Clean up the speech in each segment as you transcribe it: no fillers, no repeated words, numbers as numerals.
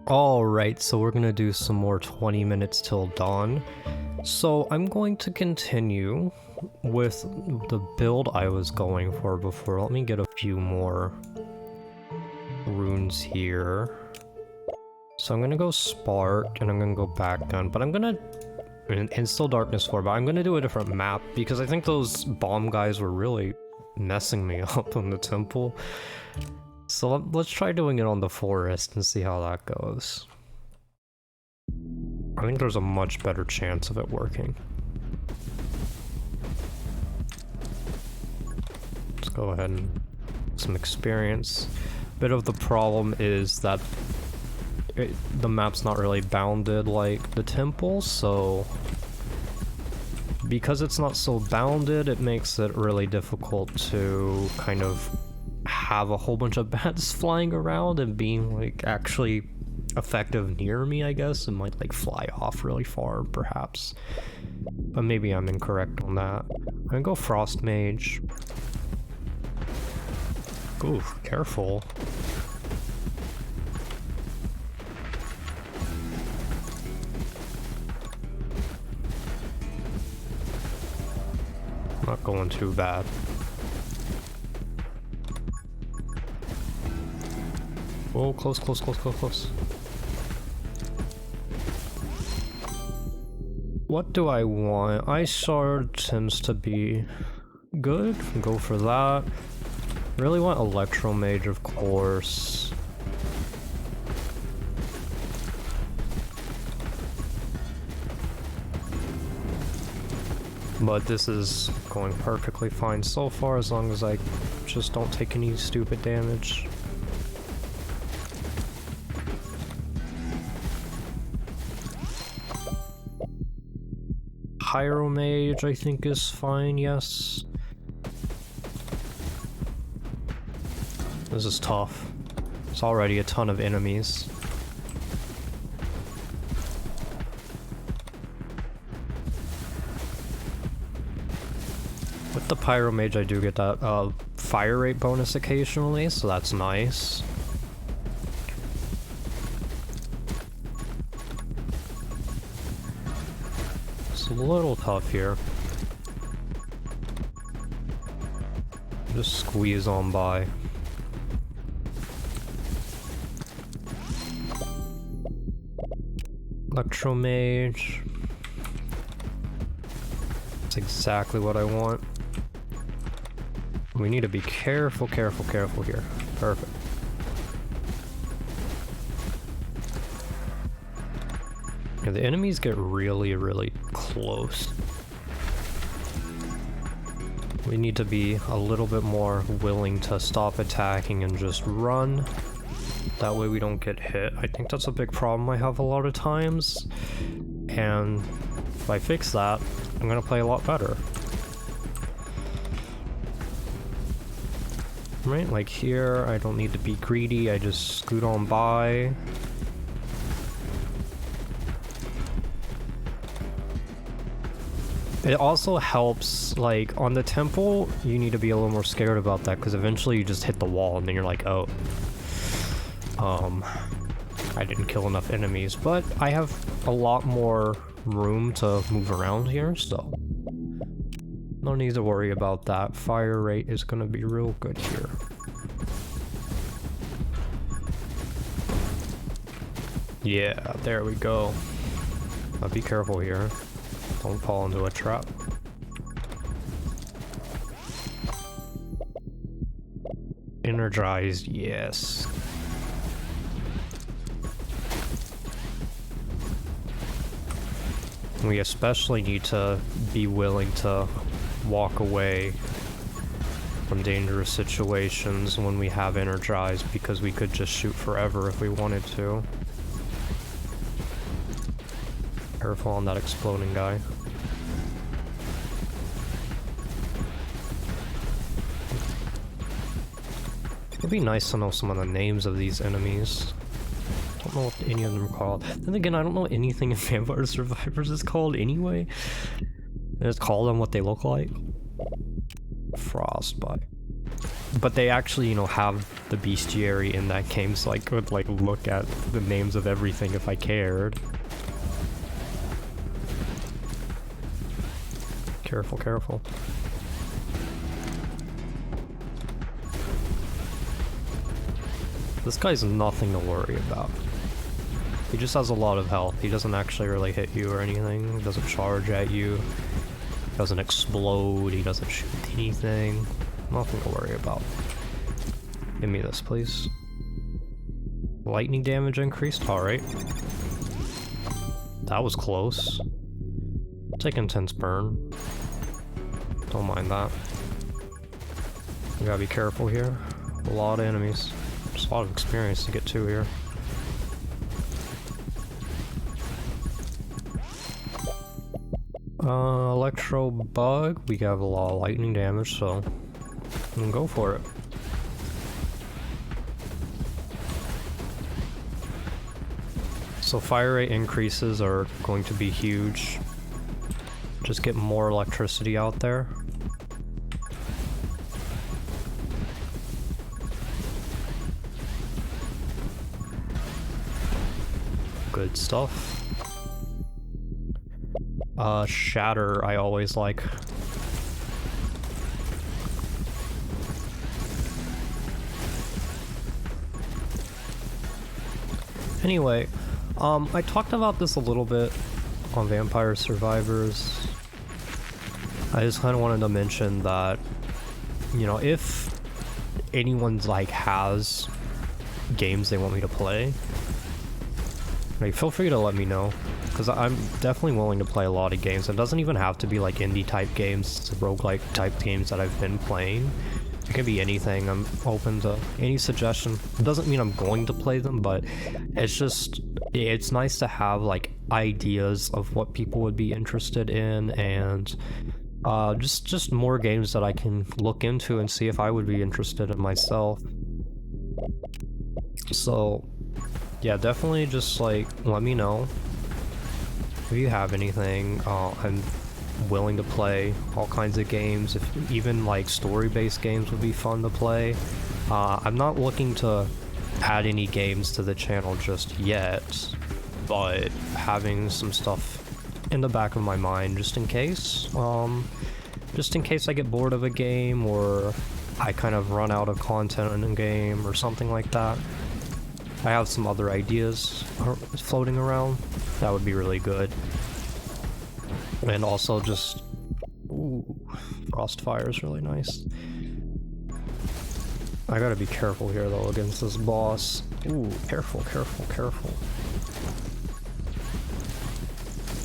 Alright, so we're gonna do some more 20 minutes till dawn. So I'm going to continue with the build I was going for before. Let me get a few more runes here. So I'm gonna go Spark, and I'm gonna go back down, but I'm gonna... And still Darkness 4, but I'm gonna do a different map, because I think those bomb guys were really messing me up on the temple. So let's try doing it on the forest and see how that goes. I think there's a much better chance of it working. Let's go ahead and get some experience. Bit of the problem is that the map's not really bounded like the temple, so because it's not so bounded, it makes it really difficult to kind of have a whole bunch of bats flying around and being like actually effective near me. I guess it might like fly off really far perhaps, but maybe I'm incorrect on that. I'm gonna go Frost Mage. Ooh, careful. Not going too bad. Oh, close, close, close, close, close. What do I want? Ice Shard tends to be good. Go for that. Really want Electro Mage, of course. But this is going perfectly fine so far, as long as I just don't take any stupid damage. Pyro Mage, I think, is fine, yes. This is tough. It's already a ton of enemies. With the Pyro Mage, I do get that fire rate bonus occasionally, so that's nice. It's a little tough here. Just squeeze on by. Electro Mage. That's exactly what I want. We need to be careful, careful, careful here. Perfect. Yeah, the enemies get really, really close. We need to be a little bit more willing to stop attacking and just run. That way we don't get hit. I think that's a big problem I have a lot of times. And if I fix that, I'm gonna play a lot better. Right, like here, I don't need to be greedy, I just scoot on by. It also helps, like, on the temple, you need to be a little more scared about that, because eventually you just hit the wall and then you're like, oh. I didn't kill enough enemies, but I have a lot more room to move around here, so no need to worry about that. Fire rate is gonna be real good here. Yeah, there we go. Now be careful here. Don't fall into a trap. Energized, yes. We especially need to be willing to walk away from dangerous situations when we have energized, because we could just shoot forever if we wanted to. Careful on that exploding guy. It'd be nice to know some of the names of these enemies. I don't know what any of them are called. Then again, I don't know anything in Vampire Survivors is called anyway. And it's called on what they look like. Frostbite. But they actually, you know, have the bestiary in that game, so I could like look at the names of everything if I cared. Careful, careful. This guy's nothing to worry about. He just has a lot of health. He doesn't actually really hit you or anything. He doesn't charge at you. He doesn't explode. He doesn't shoot anything. Nothing to worry about. Give me this, please. Lightning damage increased? Alright. That was close. Take intense burn. Don't mind that. You gotta be careful here. A lot of enemies. There's a lot of experience to get to here. Electro bug. We have a lot of lightning damage, so go for it. So fire rate increases are going to be huge. Just get more electricity out there. Good stuff. Shatter I always like. Anyway, I talked about this a little bit on Vampire Survivors. I just kind of wanted to mention that, you know, if anyone's like has games they want me to play, like feel free to let me know, because I'm definitely willing to play a lot of games. It doesn't even have to be like indie type games, roguelike type games that I've been playing. It can be anything. I'm open to any suggestion. It doesn't mean I'm going to play them, but it's just, it's nice to have like ideas of what people would be interested in, and just more games that I can look into and see if I would be interested in myself. So yeah, definitely just like let me know if you have anything. I'm willing to play all kinds of games. If even like story-based games would be fun to play. I'm not looking to add any games to the channel just yet, but having some stuff in the back of my mind just in case. Just in case I get bored of a game or I kind of run out of content in a game or something like that. I have some other ideas floating around. That would be really good. And also just... Ooh, Frostfire is really nice. I gotta be careful here though against this boss. Ooh, careful, careful, careful.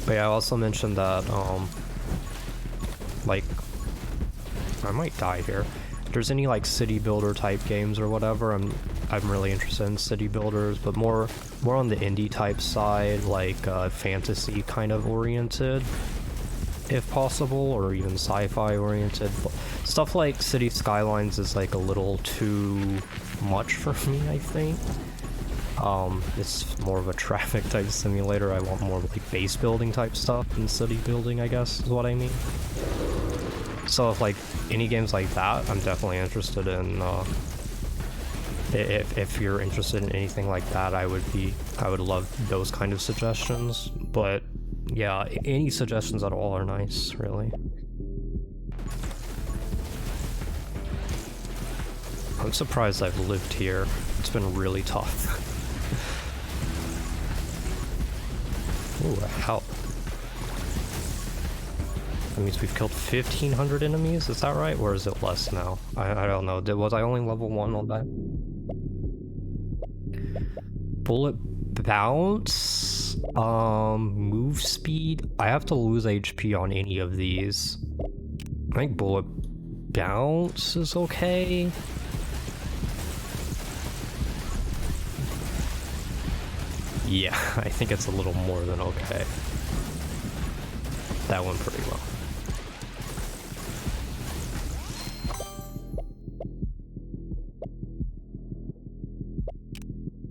But yeah, I also mentioned that, like, I might die here. If there's any like city builder type games or whatever, I'm really interested in city builders, but more on the indie type side, like fantasy kind of oriented, if possible, or even sci-fi oriented. But stuff like City Skylines is like a little too much for me, I think. It's more of a traffic type simulator. I want more like base building type stuff than city building, I guess is what I mean. So if like any games like that, I'm definitely interested in. If you're interested in anything like that, I would love those kind of suggestions. But yeah, any suggestions at all are nice, really. I'm surprised I've lived here. It's been really tough. Ooh, help. That means we've killed 1,500 enemies, is that right? Or is it less now? I don't know. Was I only level 1 on that? Bullet bounce? Move speed? I have to lose HP on any of these. I think bullet bounce is okay. Yeah, I think it's a little more than okay. That went pretty well.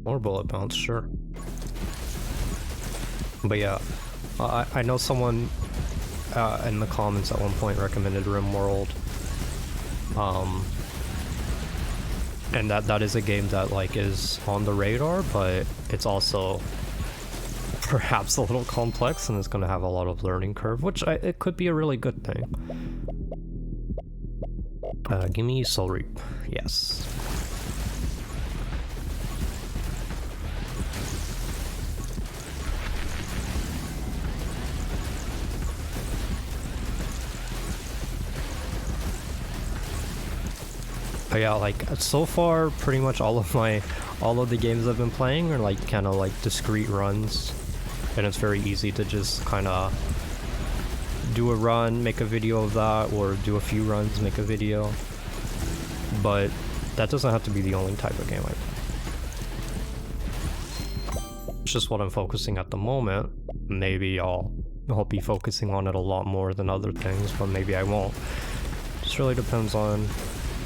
More bullet bounce, sure. But yeah, I know someone in the comments at one point recommended RimWorld. And that is a game that like is on the radar, but it's also perhaps a little complex and it's going to have a lot of learning curve, which it could be a really good thing. Give me Soul Reap. Yes. But yeah, like so far, pretty much all of the games I've been playing are like kind of like discrete runs, and it's very easy to just kind of do a run, make a video of that, or do a few runs, make a video. But that doesn't have to be the only type of game I play. It's just what I'm focusing at the moment. Maybe I'll be focusing on it a lot more than other things, but maybe I won't. Just really depends on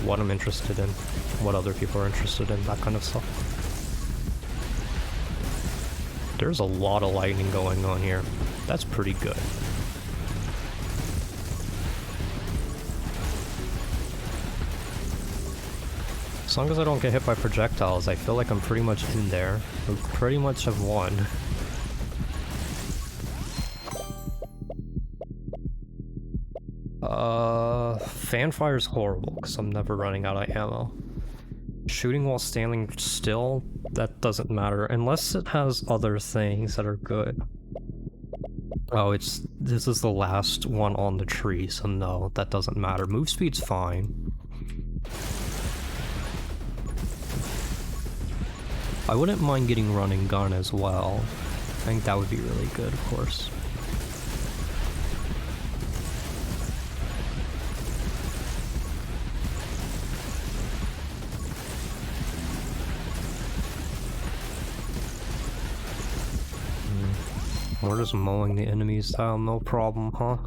what I'm interested in, what other people are interested in, that kind of stuff. There's a lot of lightning going on here. That's pretty good. As long as I don't get hit by projectiles, I feel like I'm pretty much in there. We pretty much have won. Fanfire's horrible, because I'm never running out of ammo. Shooting while standing still, that doesn't matter, unless it has other things that are good. Oh, this is the last one on the tree, so no, that doesn't matter. Move speed's fine. I wouldn't mind getting run and gun as well. I think that would be really good, of course. We're just mowing the enemies down, no problem, huh?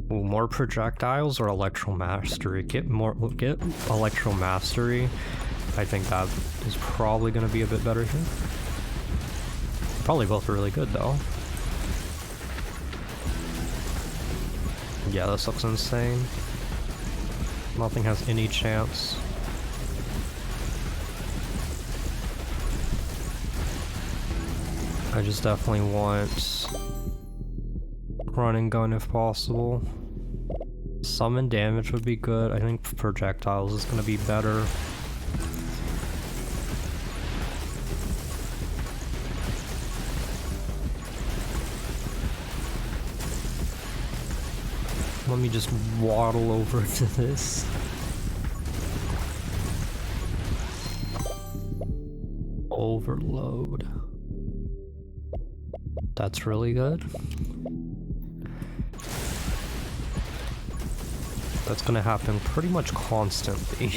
Ooh, more projectiles or Electro Mastery? Get Electro Mastery. I think that is probably going to be a bit better here. Probably both really good though. Yeah, this looks insane. Nothing has any chance. I just definitely want run and gun if possible. Summon damage would be good. I think projectiles is going to be better. Let me just waddle over to this. Overload. That's really good. That's gonna happen pretty much constantly.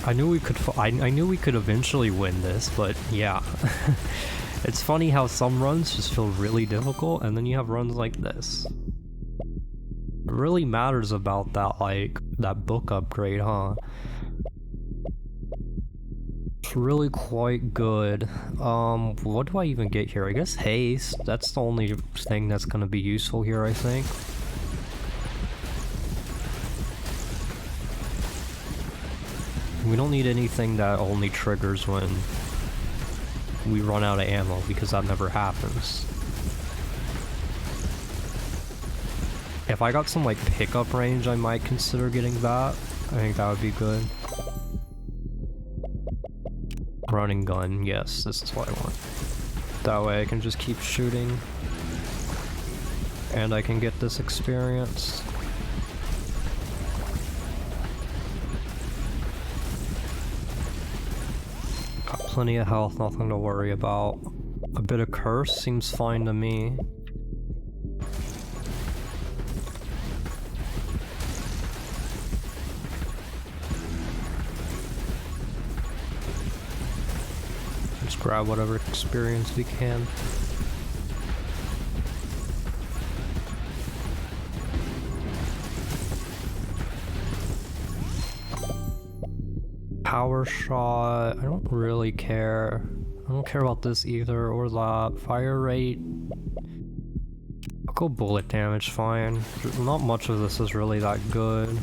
I knew we could eventually win this, but yeah. It's funny how some runs just feel really difficult, and then you have runs like this. It really matters about that, like, that book upgrade, huh? It's really quite good. What do I even get here? I guess haste. That's the only thing that's gonna be useful here, I think. We don't need anything that only triggers when we run out of ammo, because that never happens. If I got some like pickup range, I might consider getting that. I think that would be good. Running gun, yes, this is what I want. That way I can just keep shooting. And I can get this experience. Got plenty of health, nothing to worry about. A bit of curse seems fine to me. Just grab whatever experience we can. Power shot, I don't really care. I don't care about this either or that. Fire rate. Go bullet damage, fine. Not much of this is really that good.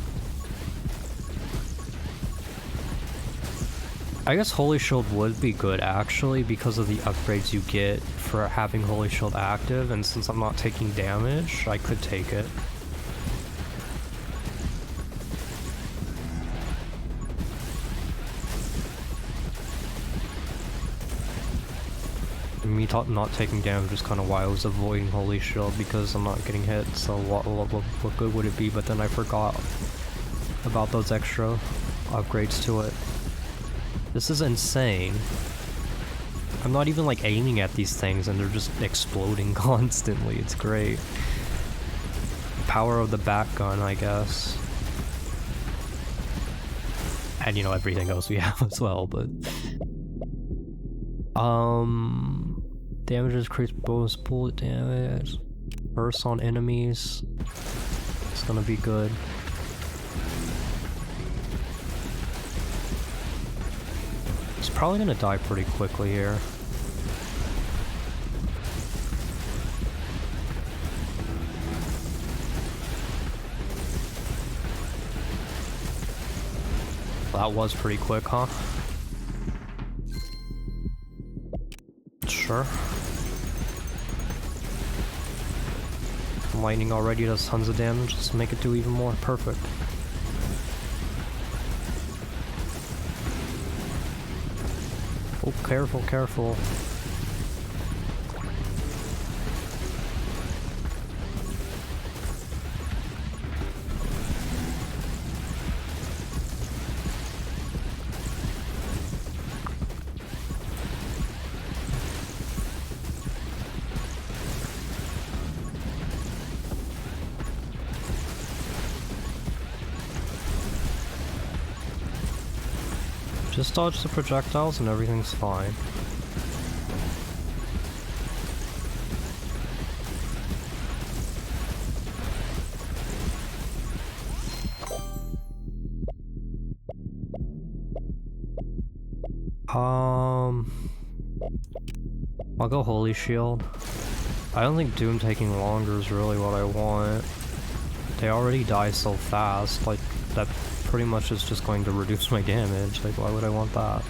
I guess Holy Shield would be good actually because of the upgrades you get for having Holy Shield active, and since I'm not taking damage, I could take it. Me not taking damage is kind of why I was avoiding Holy Shield, because I'm not getting hit, so what good would it be? But then I forgot about those extra upgrades to it. This is insane. I'm not even like aiming at these things and they're just exploding constantly. It's great. Power of the back gun, I guess. And you know, everything else we have as well, but... Damage increase bonus bullet damage. Burst on enemies. It's gonna be good. He's probably gonna die pretty quickly here. That was pretty quick, huh? Sure. Lightning already does tons of damage. Let's make it do even more. Perfect. Oh, careful, careful. Just dodge the projectiles and everything's fine. I'll go Holy Shield. I don't think Doom taking longer is really what I want. They already die so fast, like, that pretty much is just going to reduce my damage. Like, why would I want that?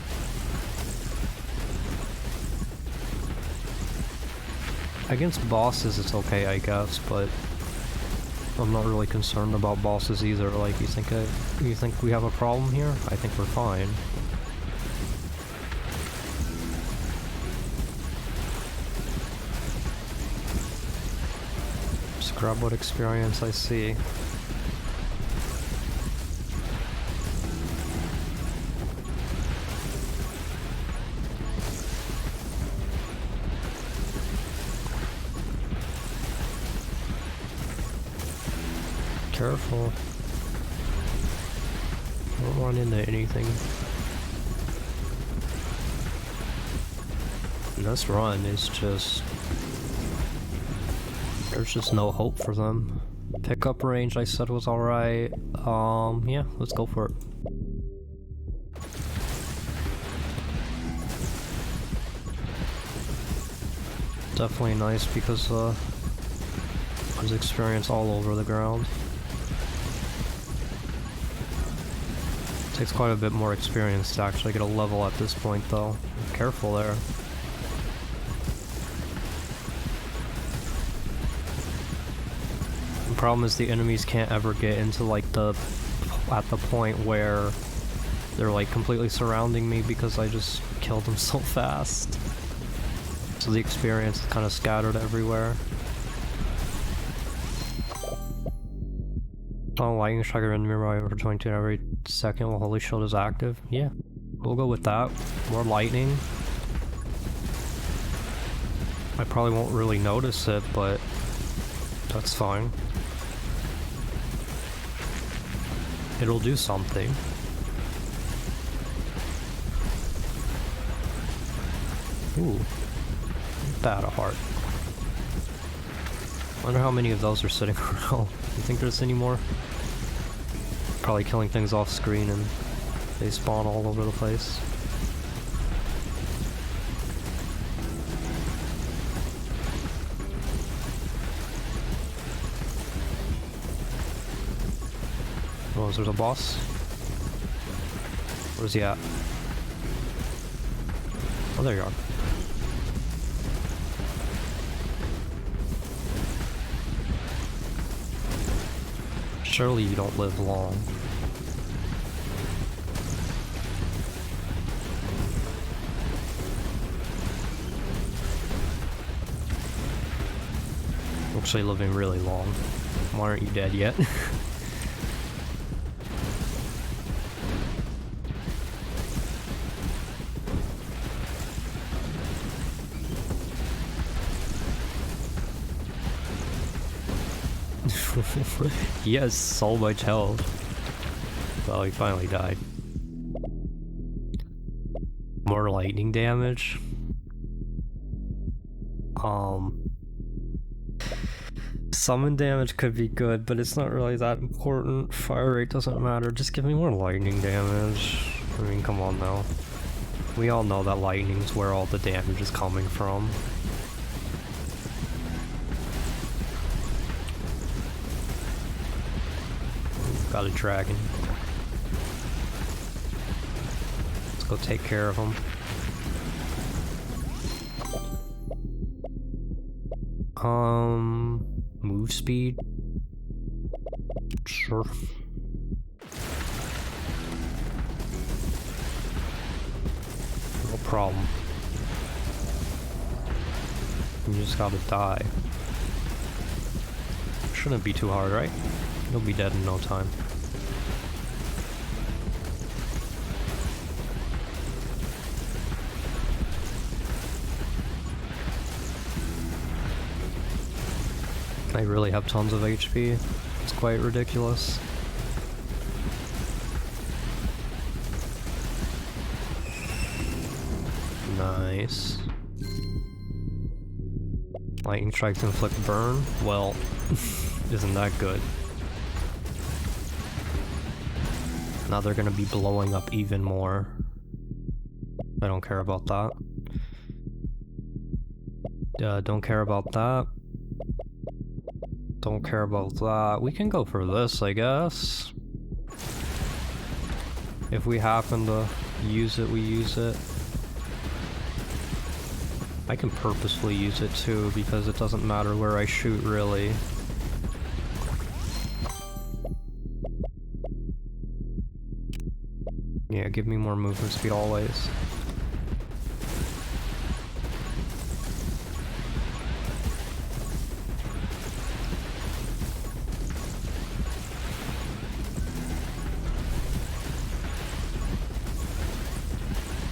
Against bosses, it's okay, I guess, but I'm not really concerned about bosses either. Like, you think we have a problem here? I think we're fine. Just grab what experience I see. Careful. Don't run into anything. And this run is just... there's just no hope for them. Pickup range I said was alright. Yeah, let's go for it. Definitely nice because there's experience all over the ground. Takes quite a bit more experience to actually get a level at this point, though. Careful there. The problem is the enemies can't ever get into like at the point where they're like completely surrounding me because I just killed them so fast. So the experience is kind of scattered everywhere. Oh, lightning strike in nearby for 22 every second while Holy Shield is active. Yeah, we'll go with that. More lightning. I probably won't really notice it, but that's fine. It'll do something. Ooh, that a heart. Wonder how many of those are sitting around. You think there's any more? Probably killing things off screen and they spawn all over the place. Oh, is there a boss? Where's he at? Oh, there you are. Surely you don't live long. Actually living really long. Why aren't you dead yet? He has so much health. Well, he finally died. More lightning damage. Summon damage could be good, but it's not really that important. Fire rate doesn't matter. Just give me more lightning damage. I mean, come on now. We all know that lightning's where all the damage is coming from. Got a dragon. Let's go take care of him. Move speed? Sure. No problem. You just gotta die. Shouldn't be too hard, right? You'll be dead in no time. I really have tons of HP. It's quite ridiculous. Nice. Lightning strikes inflict burn? Well, isn't that good? Now they're gonna be blowing up even more. I don't care about that. Don't care about that. Don't care about that. We can go for this, I guess. If we happen to use it, we use it. I can purposefully use it too, because it doesn't matter where I shoot, really. Yeah, give me more movement speed always.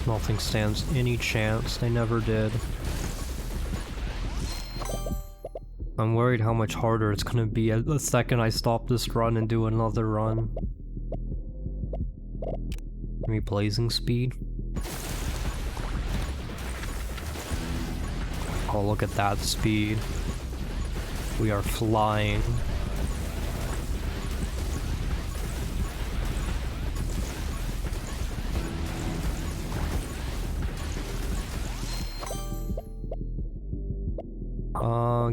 Nothing stands any chance. They never did. I'm worried how much harder it's gonna be the second I stop this run and do another run. Maybe blazing speed. Oh, look at that speed. We are flying.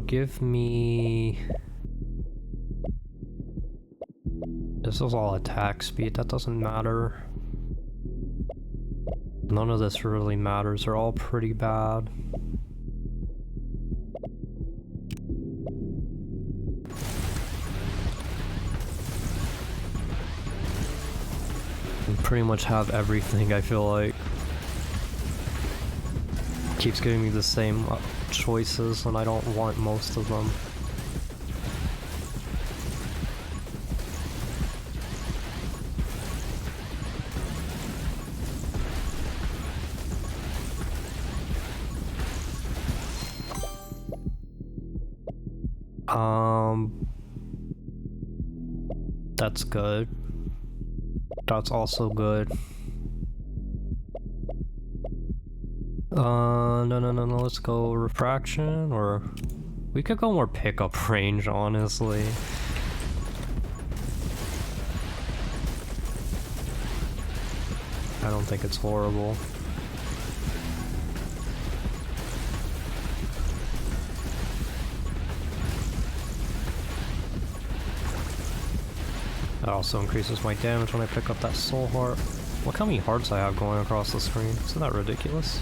Give me... This is all attack speed, that doesn't matter. None of this really matters, they're all pretty bad. We pretty much have everything, I feel like. Keeps giving me the same choices, and I don't want most of them. That's good. That's also good. No, let's go refraction, or we could go more pickup range, honestly. I don't think it's horrible. That also increases my damage when I pick up that soul heart. Look how many hearts I have going across the screen. Isn't that ridiculous?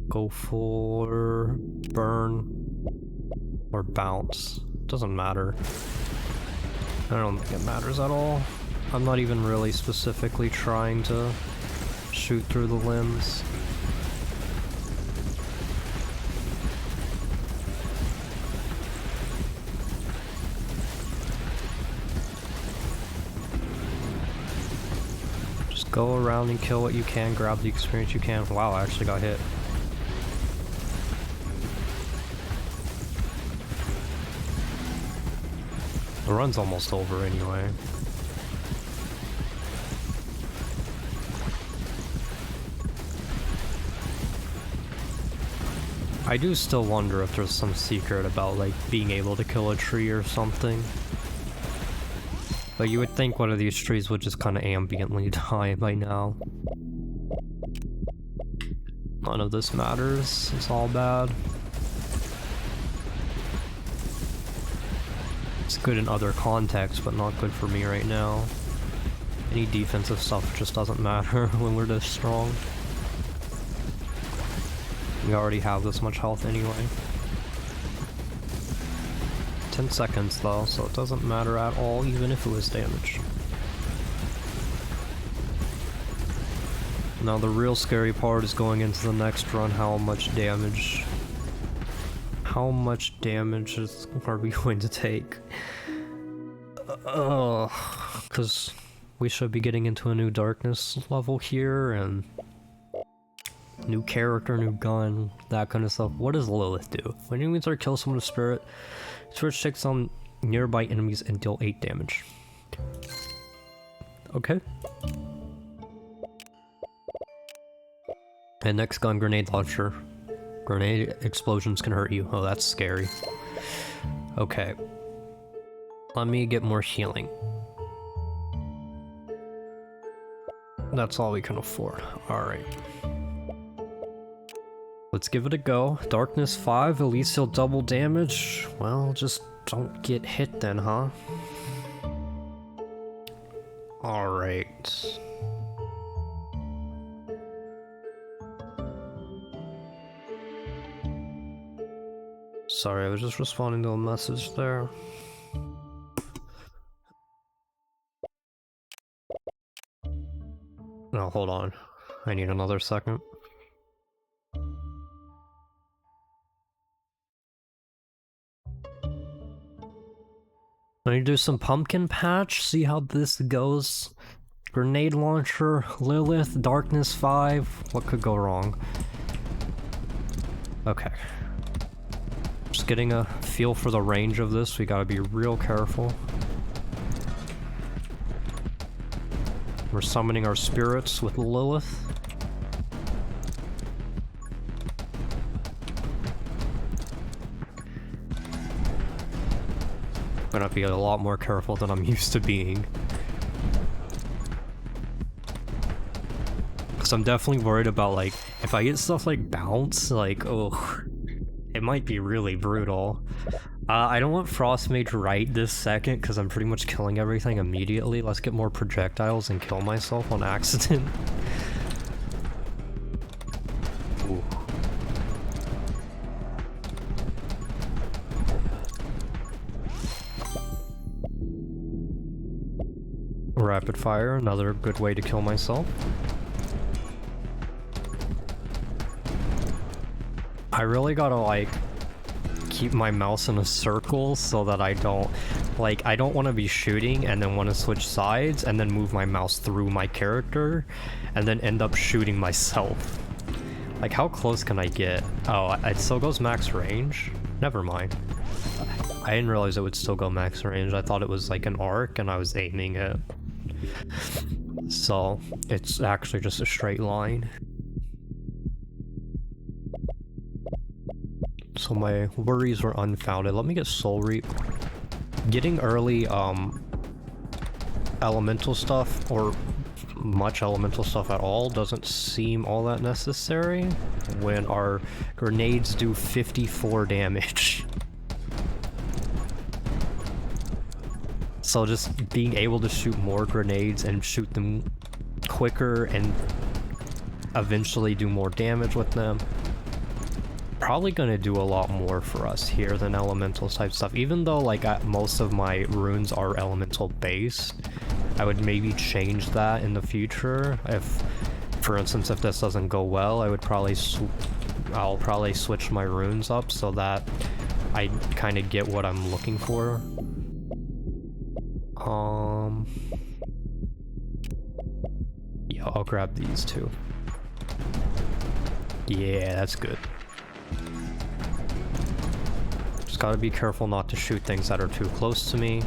Go for burn or bounce. Doesn't matter. I don't think it matters at all. I'm not even really specifically trying to shoot through the limbs. Just go around and kill what you can, grab the experience you can. Wow, I actually got hit. The run's almost over anyway. I do still wonder if there's some secret about like being able to kill a tree or something. But you would think one of these trees would just kind of ambiently die by now. None of this matters, it's all bad. It's good in other contexts, but not good for me right now. Any defensive stuff just doesn't matter when we're this strong. We already have this much health anyway. 10 seconds though, so it doesn't matter at all, even if it was damage. Now the real scary part is going into the next run, how much damage are we going to take? Because we should be getting into a new darkness level here, and new character, new gun, that kind of stuff. What does Lilith do? When enemies are kill someone with spirit, spirit takes on nearby enemies and deal 8 damage. Okay. And next gun, grenade launcher. Grenade explosions can hurt you. Oh, that's scary. Okay. Let me get more healing. That's all we can afford. Alright. Let's give it a go. Darkness 5, at least he'll double damage. Well, just don't get hit then, huh? Alright. Sorry, I was just responding to a message there. No, hold on. I need another second. I need to do some pumpkin patch, see how this goes. Grenade launcher, Lilith, Darkness 5. What could go wrong? Okay. Just getting a feel for the range of this, we gotta be real careful. We're summoning our spirits with Lilith. I'm gonna be a lot more careful than I'm used to being. Cause I'm definitely worried about, like, if I get stuff like bounce, like, oh, it might be really brutal. I don't want Frostmage right this second because I'm pretty much killing everything immediately. Let's get more projectiles and kill myself on accident. Ooh. Rapid fire, another good way to kill myself. I really gotta, like, keep my mouse in a circle so that I don't, like, I don't want to be shooting and then want to switch sides and then move my mouse through my character and then end up shooting myself. Like, how close can I get? Oh, it still goes max range? Never mind. I didn't realize it would still go max range. I thought it was like an arc and I was aiming it. So, it's actually just a straight line. So my worries were unfounded. Let me get Soul Reap. Getting early elemental stuff, or much elemental stuff at all, doesn't seem all that necessary when our grenades do 54 damage. So just being able to shoot more grenades and shoot them quicker and eventually do more damage with them, probably gonna do a lot more for us here than elemental type stuff. Even though like most of my runes are elemental based, I would maybe change that in the future. If, for instance, if this doesn't go well, I would probably I'll probably switch my runes up so that I kind of get what I'm looking for. Yeah, I'll grab these two. Yeah, that's good. Just gotta be careful not to shoot things that are too close to me.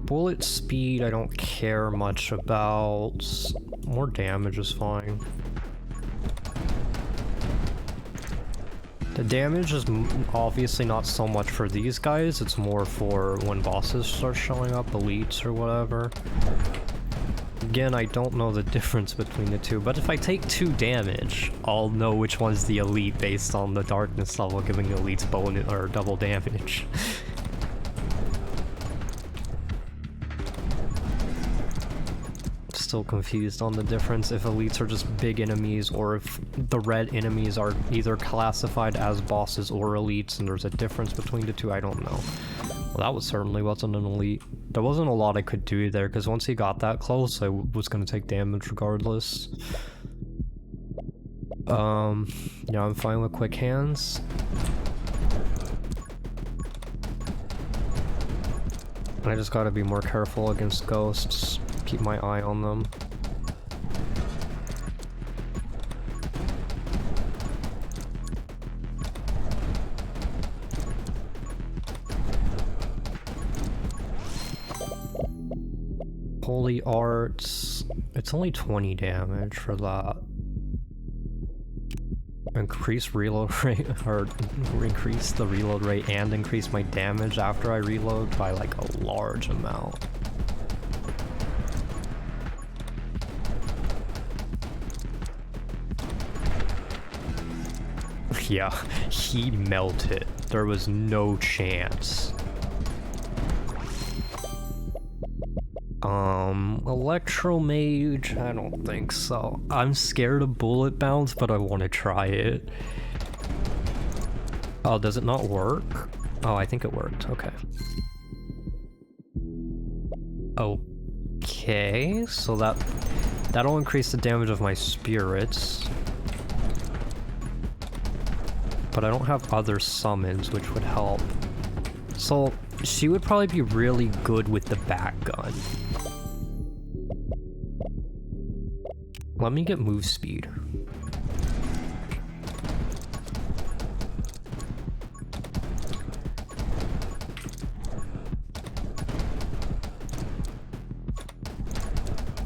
Bullet speed I don't care much about. More damage is fine. The damage is obviously not so much for these guys, it's more for when bosses start showing up, elites or whatever. Again, I don't know the difference between the two, but if I take 2 damage, I'll know which one's the elite based on the darkness level giving the elites bonus or double damage. Still confused on the difference if elites are just big enemies or if the red enemies are either classified as bosses or elites and there's a difference between the two. I don't know. Well, that was certainly wasn't an elite. There wasn't a lot I could do there because once he got that close I was going to take damage regardless. Yeah, I'm fine with quick hands. I just gotta be more careful against ghosts. Keep my eye on them. Holy Arts. It's only 20 damage for that. Increase reload rate, or increase the reload rate and increase my damage after I reload by like a large amount. Yeah, he melted. There was no chance. Electro Mage? I don't think so. I'm scared of bullet bounce, but I want to try it. Oh, does it not work? Oh, I think it worked. Okay. Okay, so that'll increase the damage of my spirits. But I don't have other summons, which would help. So she would probably be really good with the back gun. Let me get move speed.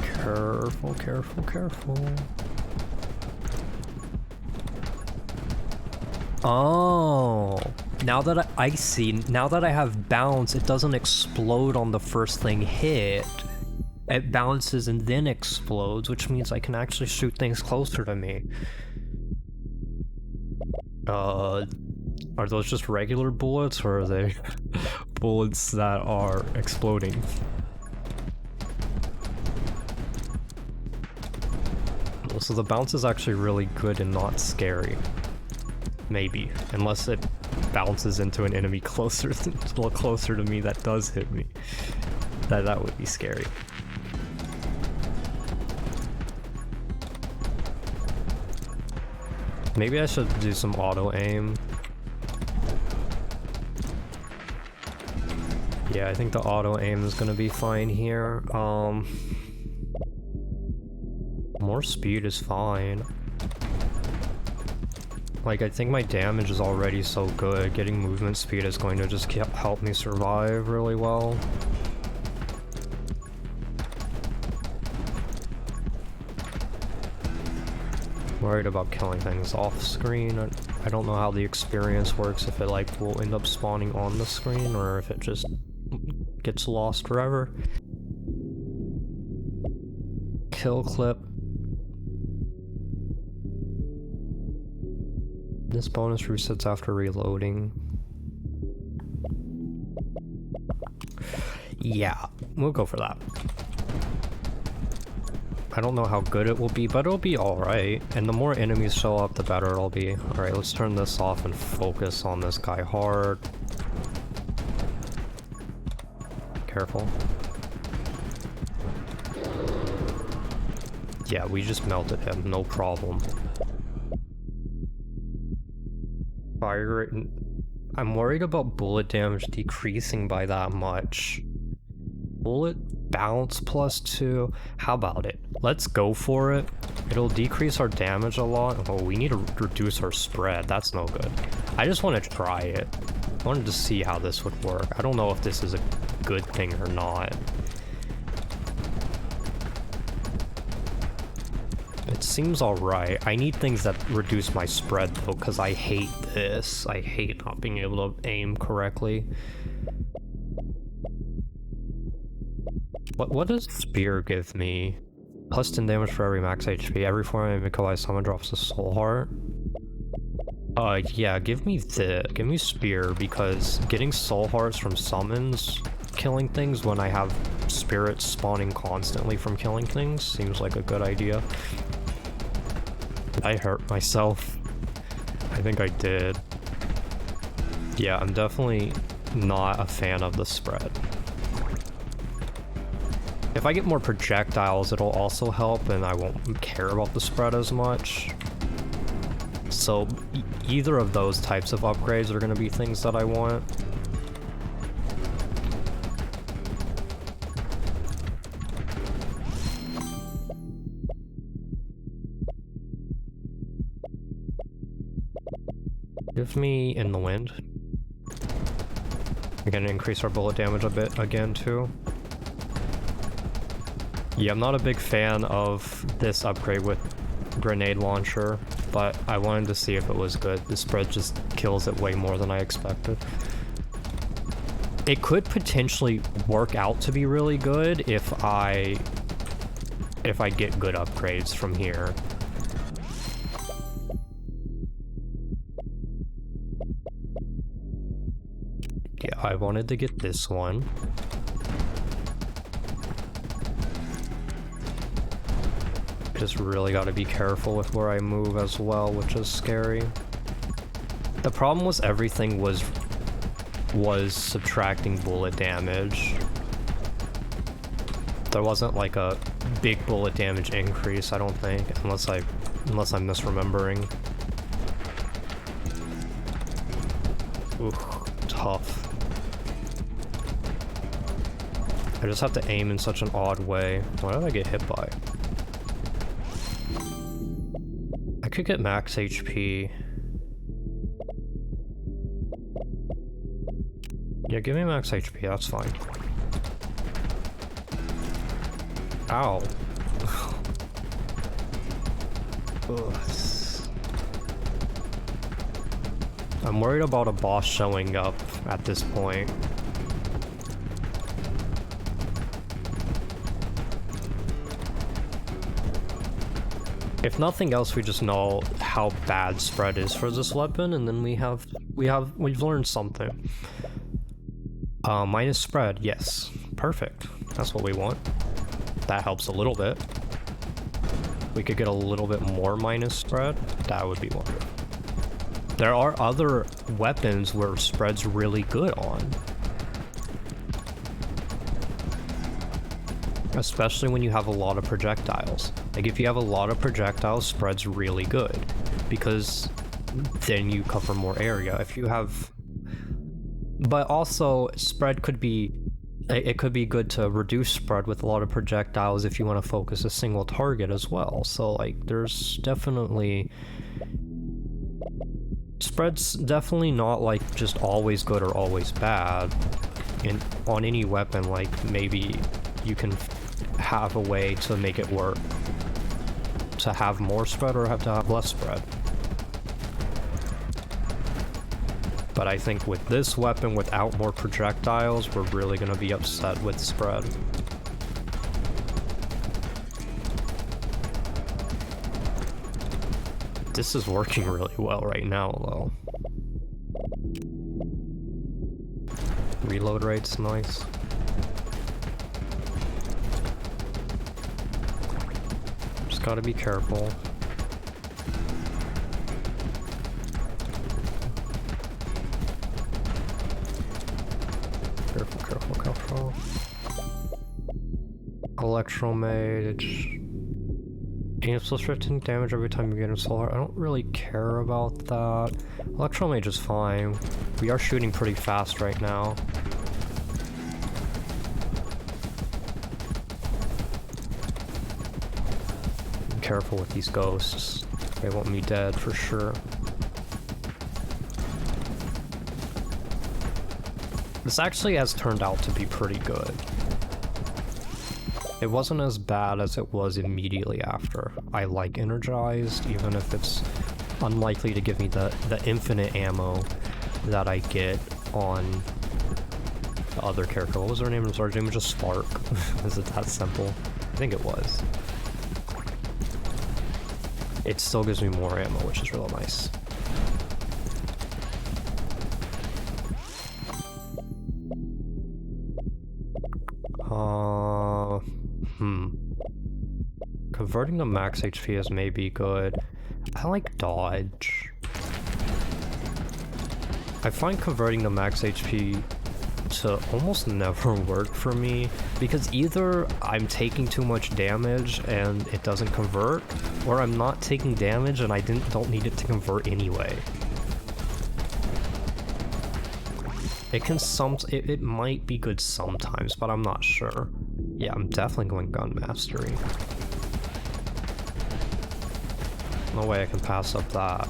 Careful, careful, careful. Oh, now that I see, now that I have bounce, it doesn't explode on the first thing hit. It bounces and then explodes, which means I can actually shoot things closer to me. Are those just regular bullets, or are they bullets that are exploding? So the bounce is actually really good and not scary. Maybe, unless it bounces into an enemy closer to me that does hit me. That would be scary. Maybe I should do some auto aim. Yeah, I think the auto aim is gonna be fine here. More speed is fine. Like, I think my damage is already so good. Getting movement speed is going to just help me survive really well. Worried about killing things off screen. I don't know how the experience works, if it like will end up spawning on the screen or if it just gets lost forever. Kill clip. This bonus resets after reloading. Yeah, we'll go for that. I don't know how good it will be, but it'll be alright. And the more enemies show up, the better it'll be. Alright, let's turn this off and focus on this guy hard. Careful. Yeah, we just melted him, no problem. Fire rate. I'm worried about bullet damage decreasing by that much. Bullet balance +2. How about it? Let's go for it. It'll decrease our damage a lot. Oh, we need to reduce our spread. That's no good. I just want to try it. I wanted to see how this would work. I don't know if this is a good thing or not. It seems alright. I need things that reduce my spread though, because I hate this. I hate not being able to aim correctly. What does Spear give me? +10 damage for every max HP. Every form of Mikawai summon drops a soul heart. Yeah, give me Spear, because getting soul hearts from summons killing things when I have spirits spawning constantly from killing things seems like a good idea. I hurt myself. I think I did. Yeah, I'm definitely not a fan of the spread. If I get more projectiles, it'll also help, and I won't care about the spread as much. So either of those types of upgrades are going to be things that I want. Give me In the Wind. We're going to increase our bullet damage a bit again too. Yeah, I'm not a big fan of this upgrade with grenade launcher, but I wanted to see if it was good. The spread just kills it way more than I expected. It could potentially work out to be really good if I get good upgrades from here. Yeah, I wanted to get this one. Just really got to be careful with where I move as well, which is scary. The problem was everything was subtracting bullet damage. There wasn't like a big bullet damage increase, I don't think, unless I'm misremembering. Ooh, tough. I just have to aim in such an odd way. Why did I get hit by? I could get max HP. Yeah, give me max HP, that's fine. Ow. I'm worried about a boss showing up at this point. If nothing else, we just know how bad spread is for this weapon, and then we've learned something. Minus spread, yes. Perfect. That's what we want. That helps a little bit. We could get a little bit more minus spread. That would be wonderful. There are other weapons where spread's really good on. Especially when you have a lot of projectiles. Like if you have a lot of projectiles, spread's really good, because then you cover more area. If you have... But also, spread could be... It could be good to reduce spread with a lot of projectiles if you want to focus a single target as well. So like, there's definitely... Spread's definitely not like just always good or always bad. On any weapon, like maybe you can have a way to make it work. To have more spread or have to have less spread. But I think with this weapon, without more projectiles, we're really gonna be upset with spread. This is working really well right now, though. Reload rate's nice. Just gotta be careful. Careful. Electromage. Gains plus 15 damage every time you get in solar. I don't really care about that. Electromage is fine. We are shooting pretty fast right now. Be careful with these ghosts. They want me dead for sure. This actually has turned out to be pretty good. It wasn't as bad as it was immediately after. I like energized, even if it's unlikely to give me the infinite ammo that I get on the other character. What was her name? I'm sorry, her name was just Spark. Is it that simple? I think it was. It still gives me more ammo, which is real nice. Converting to max HP is maybe good. I like dodge. I find converting to max HP to almost never work for me, because either I'm taking too much damage and it doesn't convert, or I'm not taking damage and I don't need it to convert anyway. It might be good sometimes, but I'm not sure. Yeah, I'm definitely going gun mastery. No way I can pass up that.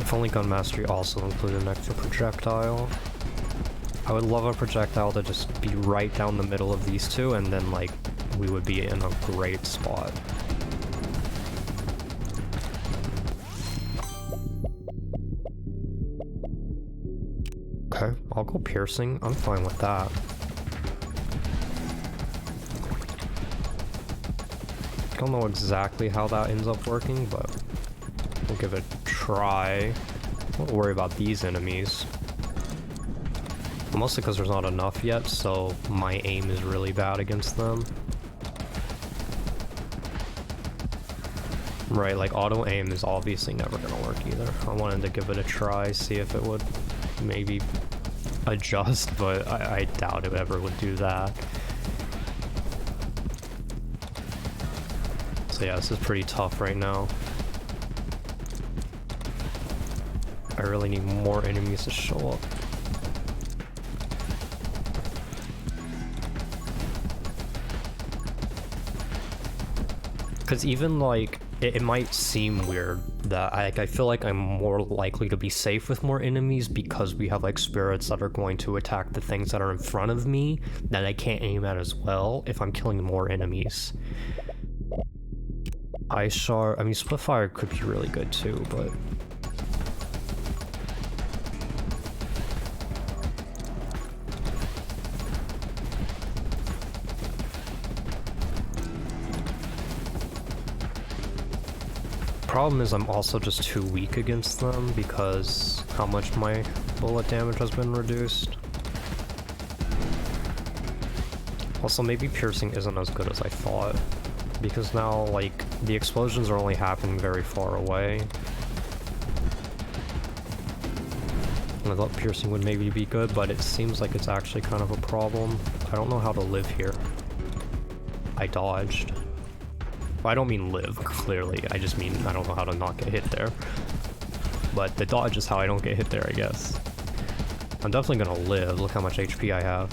If only gun mastery also included an extra projectile. I would love a projectile to just be right down the middle of these two, and then like we would be in a great spot. Okay, I'll go piercing. I'm fine with that. I don't know exactly how that ends up working, but we'll give it a try. Don't worry about these enemies. Mostly because there's not enough yet, so my aim is really bad against them. Right, like auto aim is obviously never gonna work either. I wanted to give it a try, see if it would maybe adjust, but I doubt it ever would do that. So yeah, this is pretty tough right now. I really need more enemies to show up. Because even like, it might seem weird that I feel like I'm more likely to be safe with more enemies because we have like spirits that are going to attack the things that are in front of me that I can't aim at as well if I'm killing more enemies. I mean, Splitfire could be really good too, but problem is I'm also just too weak against them because how much my bullet damage has been reduced. Also, maybe piercing isn't as good as I thought, because now, like, the explosions are only happening very far away. I thought piercing would maybe be good, but it seems like it's actually kind of a problem. I don't know how to live here. I dodged. Well, I don't mean live, clearly. I just mean I don't know how to not get hit there. But the dodge is how I don't get hit there, I guess. I'm definitely gonna live. Look how much HP I have.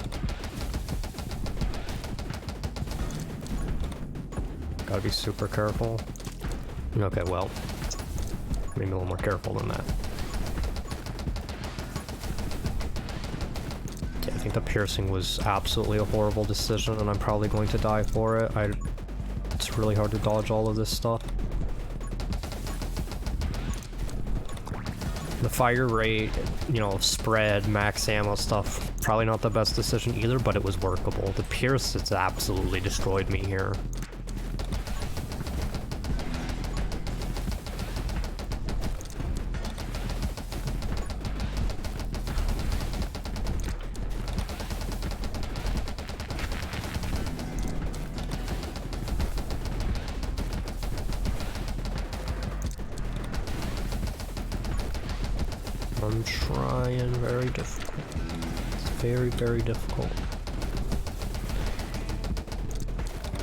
Gotta be super careful. Okay, well, maybe a little more careful than that. Yeah, I think the piercing was absolutely a horrible decision, and I'm probably going to die for it. It's really hard to dodge all of this stuff. The fire rate, you know, spread, max ammo stuff, probably not the best decision either, but it was workable. The Pierce, it's absolutely destroyed me here. I'm trying, very difficult. It's very, very difficult.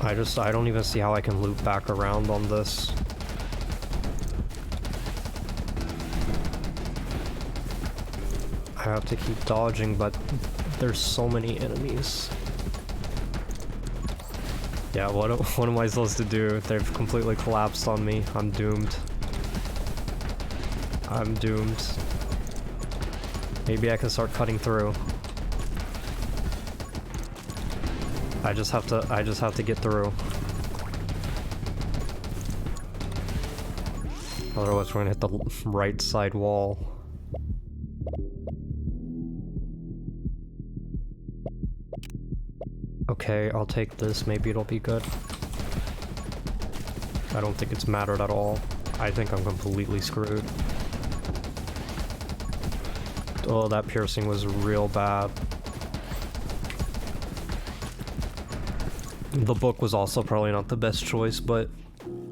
I don't even see how I can loop back around on this. I have to keep dodging, but there's so many enemies. Yeah, what am I supposed to do? They've completely collapsed on me. I'm doomed. I'm doomed. Maybe I can start cutting through. I just have to get through. Otherwise we're gonna hit the right side wall. Okay, I'll take this, maybe it'll be good. I don't think it's mattered at all. I think I'm completely screwed. Oh, that piercing was real bad. The book was also probably not the best choice, but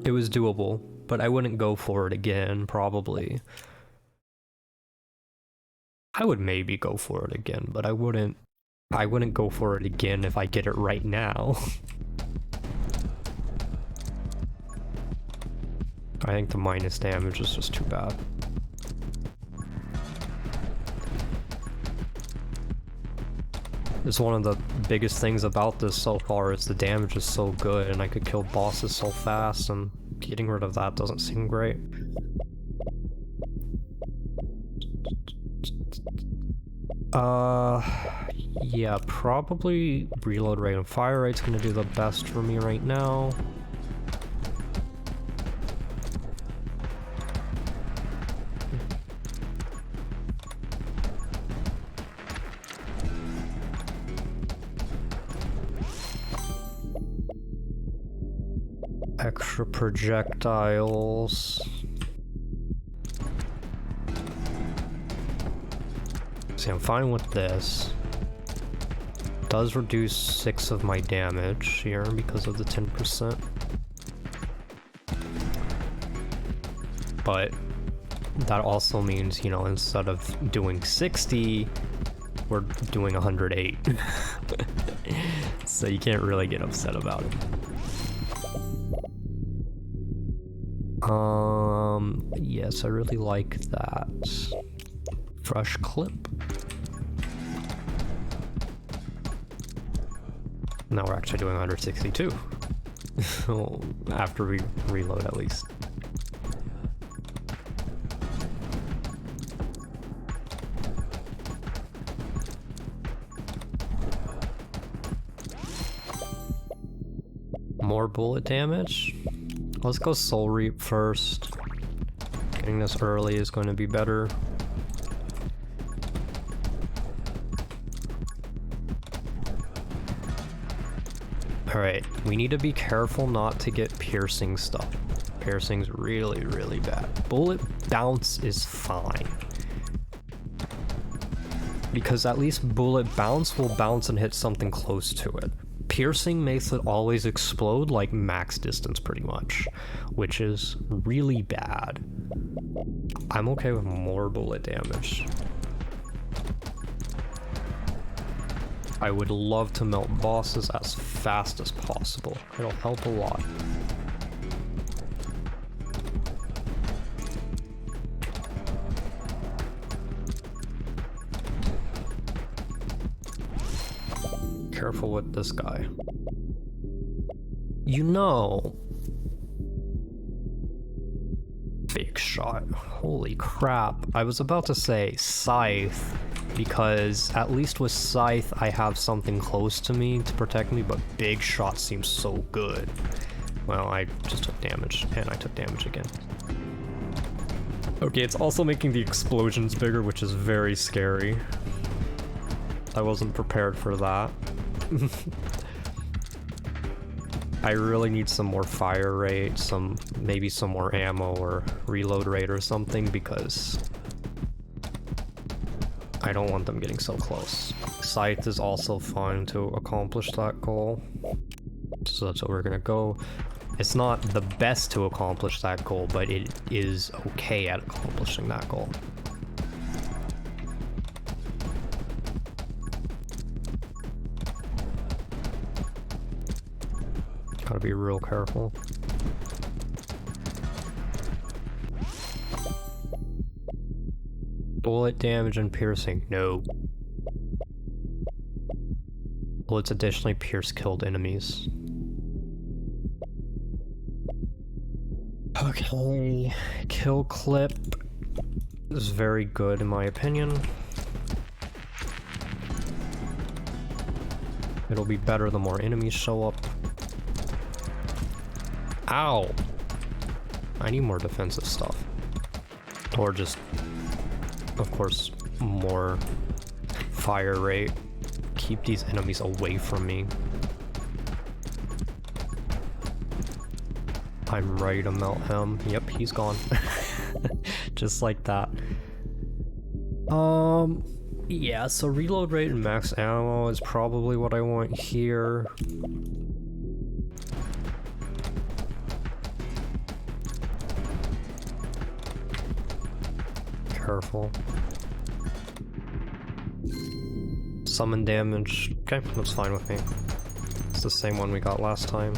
it was doable. But I wouldn't go for it again, probably. I would maybe go for it again, but I wouldn't go for it again if I get it right now. I think the minus damage is just too bad. It's one of the biggest things about this so far is the damage is so good and I could kill bosses so fast, and getting rid of that doesn't seem great. Yeah, probably reload rate and fire rate's gonna do the best for me right now. Extra projectiles. See, I'm fine with this. Does reduce 6 of my damage here because of the 10%. But that also means, you know, instead of doing 60, we're doing 108. So you can't really get upset about it. Yes, I really like that. Fresh clip. Now we're actually doing 162. After we reload, at least. More bullet damage. Let's go Soul Reap first. Getting this early is going to be better. Alright, we need to be careful not to get piercing stuff. Piercing's really, really bad. Bullet bounce is fine. Because at least bullet bounce will bounce and hit something close to it. Piercing makes it always explode like max distance pretty much, which is really bad. I'm okay with more bullet damage. I would love to melt bosses as fast as possible. It'll help a lot. Careful with this guy. You know... Big shot. Holy crap. I was about to say Scythe, because at least with Scythe I have something close to me to protect me, but Big Shot seems so good. Well, I just took damage, and I took damage again. Okay, it's also making the explosions bigger, which is very scary. I wasn't prepared for that. I really need some more fire rate, maybe some more ammo or reload rate or something, because I don't want them getting so close. Scythe is also fine to accomplish that goal. So that's what we're gonna go. It's not the best to accomplish that goal, but it is okay at accomplishing that goal. Gotta be real careful. Bullet damage and piercing, no. Bullets additionally pierce killed enemies. Okay, kill clip is very good in my opinion. It'll be better the more enemies show up. Ow! I need more defensive stuff. Or just, of course, more fire rate. Keep these enemies away from me. I'm ready to melt him. Yep, he's gone. Just like that. Yeah, so reload rate and max ammo is probably what I want here. Careful. Summon damage. Okay, that's fine with me. It's the same one we got last time.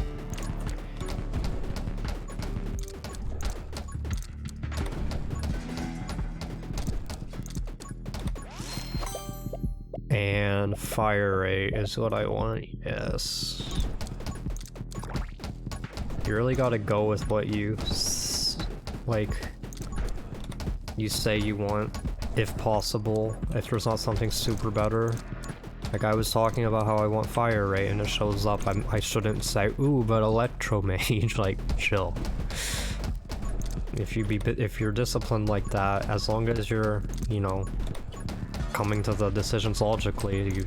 And fire rate is what I want, yes. You really gotta go with what you, you say you want, if possible, if there's not something super better. Like I was talking about how I want fire rate and it shows up, I shouldn't say, ooh, but electromage, like, chill. If you're disciplined like that, as long as you're, you know, coming to the decisions logically, it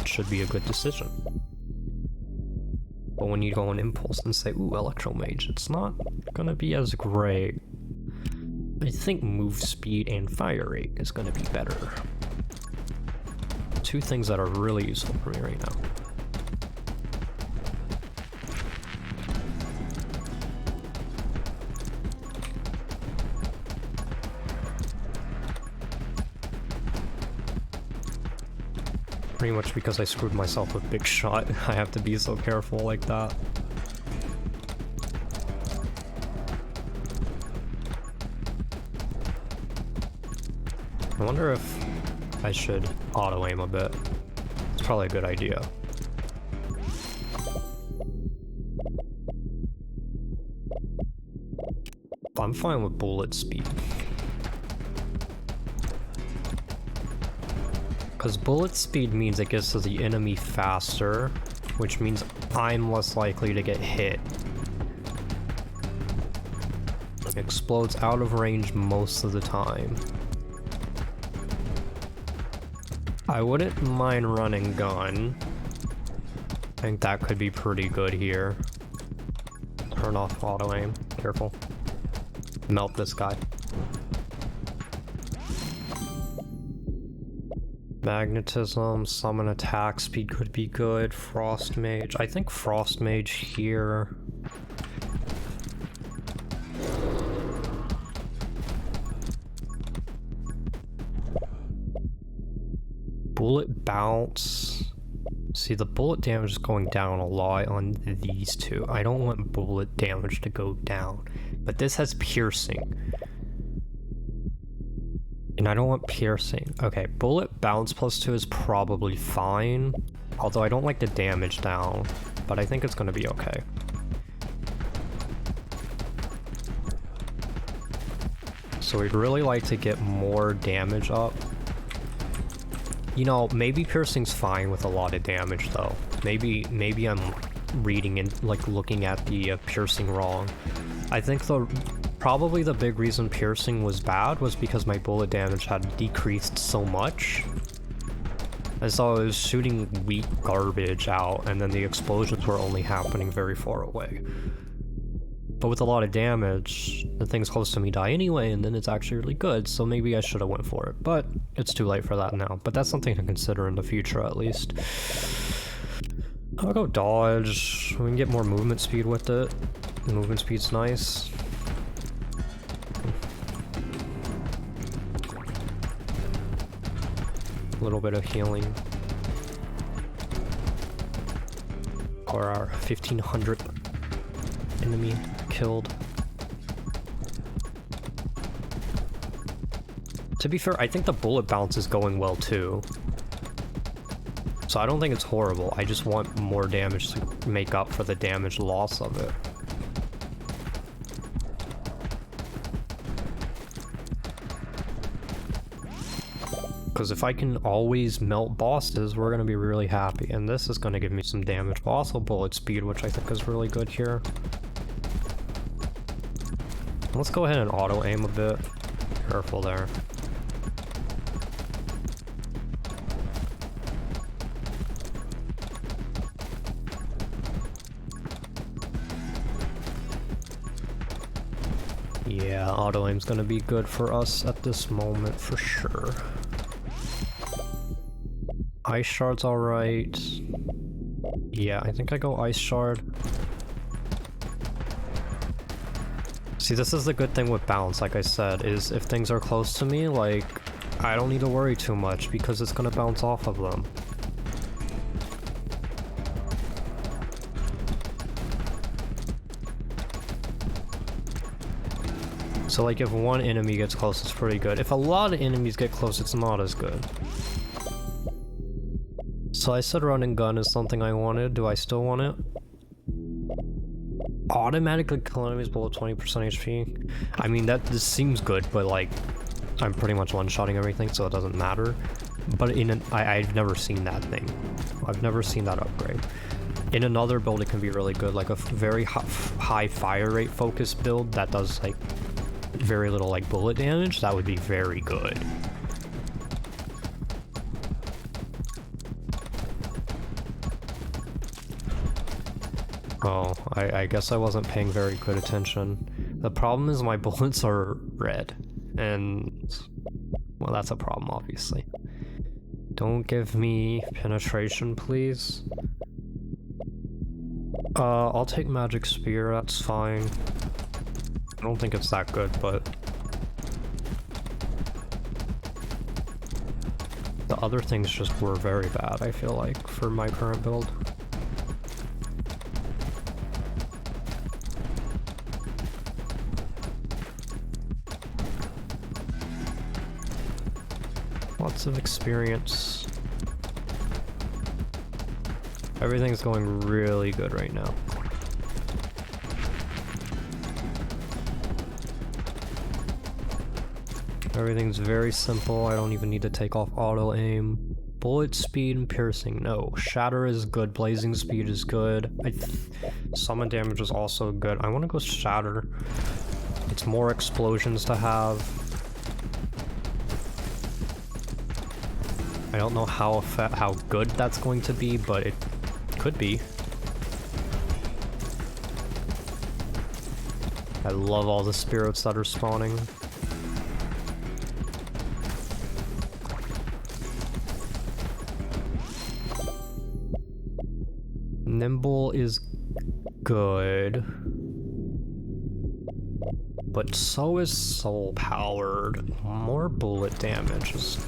should be a good decision. But when you go on impulse and say, ooh, electromage, it's not gonna be as great. I think move speed and fire rate is gonna be better. Two things that are really useful for me right now. Pretty much because I screwed myself with big shot, I have to be so careful like that. I wonder if I should auto-aim a bit. It's probably a good idea. I'm fine with bullet speed. Because bullet speed means it gets to the enemy faster, which means I'm less likely to get hit. It explodes out of range most of the time. I wouldn't mind running gun. I think that could be pretty good here. Turn off auto aim. Careful. Melt this guy. Magnetism, summon attack speed could be good. Frost mage. I think frost mage here. Bullet bounce. See, the bullet damage is going down a lot on these two. I don't want bullet damage to go down. But this has piercing. And I don't want piercing. Okay, bullet bounce +2 is probably fine. Although I don't like the damage down. But I think it's going to be okay. So we'd really like to get more damage up. You know, maybe piercing's fine with a lot of damage though. Maybe I'm reading and like looking at the piercing wrong. I think the Probably the big reason piercing was bad was because my bullet damage had decreased so much. I saw I was shooting weak garbage out, and then the explosions were only happening very far away. But with a lot of damage, the things close to me die anyway, and then it's actually really good, so maybe I should have went for it. But it's too late for that now. But that's something to consider in the future, at least. I'll go dodge. We can get more movement speed with it. Movement speed's nice. A little bit of healing. Or our 1500 enemy killed. To be fair, I think the bullet bounce is going well too. So I don't think it's horrible. I just want more damage to make up for the damage loss of it. Because if I can always melt bosses, we're going to be really happy. And this is going to give me some damage, but also bullet speed, which I think is really good here. Let's go ahead and auto-aim a bit. Careful there. Yeah, auto-aim's going to be good for us at this moment, for sure. Ice shard's alright. Yeah, I think I go ice shard. See, this is the good thing with bounce, like I said, is if things are close to me, like, I don't need to worry too much because it's gonna bounce off of them. So like if one enemy gets close, it's pretty good. If a lot of enemies get close, it's not as good. So I said run and gun is something I wanted. Do I still want it? Automatically kill enemies below 20% HP. I mean, this seems good, but like, I'm pretty much one-shotting everything, so it doesn't matter. But I've never seen that thing. I've never seen that upgrade. In another build, it can be really good, like a very high fire rate focused build that does like very little like bullet damage. That would be very good. Oh, I guess I wasn't paying very good attention. The problem is my bullets are red, and, well, that's a problem, obviously. Don't give me penetration, please. I'll take magic spear, that's fine. I don't think it's that good, but... the other things just were very bad, I feel like, for my current build. Lots of experience. Everything's going really good right now. Everything's very simple. I don't even need to take off auto aim. Bullet speed and piercing, no. Shatter is good. Blazing speed is good. Summon damage is also good. I want to go shatter. It's more explosions to have. I don't know how good that's going to be, but it could be. I love all the spirits that are spawning. Nimble is good, but so is soul powered. More bullet damage is